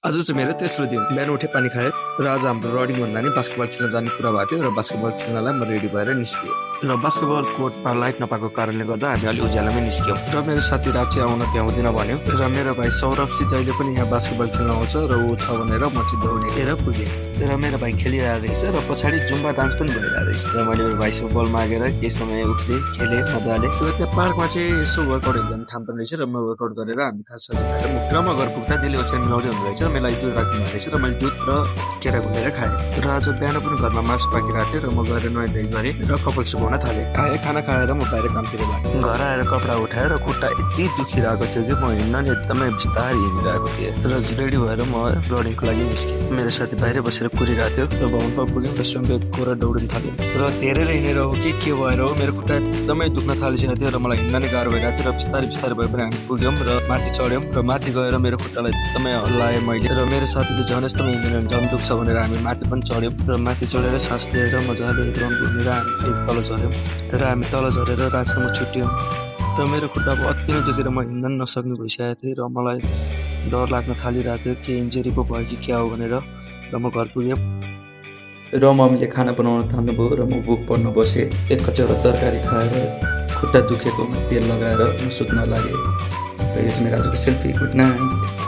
आज चाहिँ मेरो तेस्रो दिन। बिहान उठे पानी खाएँ र आज हाम्रो रनिङ भन्दा नि बास्केटबल खेल्न जाने कुरा भएको थियो र बास्केटबल खेल्नलाई म रेडी भएर निस्केँ। र बास्केटबल कोर्टमा लाइट नपाएको कारणले गर्दा हामी अलि उज्यालोमै निस्क्यौँ। र मेरो साथी राची आउन भ्याउँदिन भन्यो र मेरो भाइ सौरभ जहिले पनि यहाँ बास्केटबल खेल्न आउँछ र ऊ छ भनेर म चाहिँ दौडेर पुगेँ। र मेरो भाइ खेलिरहेको रहेछ र पछाडि जुम्बा डान्स पनि भइरहेको रहेछ। र मैले मेरो भाइसँग बल मागेर केही समय उठ्दै खेलेँ मजाले। र त्यहाँ पार्कमा चाहिँ यसो वर्कआउट एकदम ठाम पनि रहेछ र म वर्कआउट गरेर हामी खाजा खाएर र म घर पुग्दा त्यसले ओछ्यान मिलाउँदै हुँदो रहेछ। मेरो लागि दुध राख्नु भएको रहेछ र मैले दुध र केरा घुलेर खाएँ। र आज बिहान पनि घरमा मासु पाकिरहेको थियो र म गएर नुहाइ धुवाइ गरेँ र कपाल सुकाउन थालेँ। खाना खाएर म बाहिर कामतिर लागेँ। घर आएर कपडा उठाएर खुट्टा यति दुखिरहेको थियो कि म हिँड्न नि एकदमै बिस्तारै हिँडिरहेको थिएँ। र रेडी भएर म रनिङको लागि निस्केँ। मेरो साथी बाहिर बसेर कुरिरहेको थियो र भवनमा पुग्यौँ र स्वयं कोर दौडिन थाल्यो। र धेरै हिँडेर हो कि के भएर हो मेरो खुट्टा एकदमै दुख्न थालिसकेको थियो र मलाई हिँड्न नै गाह्रो भइरहेको थियो। र बिस्तारै बिस्तारै भए पनि हामी पुग्यौँ र माथि चढ्यौँ र माथि गएर मेरो खुट्टालाई एकदमै हल्लाएँ मैले। र मेरो साथीले झन् यस्तो हिँड्दैन झन् दुख्छ भनेर हामी माथि पनि चढ्यौँ र माथि चढेर सास लिएर मजाले रङ घुमेर हामी फेरि तल झऱ्यौँ। र हामी तल झरेर रातसम्म छुट्यौँ। र मेरो खुट्टा अब अति नै दुखेर म हिँड्न नसक्ने भइसकेको थिएँ र मलाई डर लाग्न थालिरहेको थियो के इन्जुरी पो भयो कि क्या हो भनेर। र म घर पुगेँ र मम्मीले खाना बनाउन थाल्नुभयो र म भोक पर्न बसेँ। एक कचौरा तरकारी खाएर खुट्टा दुखेकोमा तेल लगाएर म सुत्न लागेँ। र यो चाहिँ मेरो आजको सेल्फी। Good night.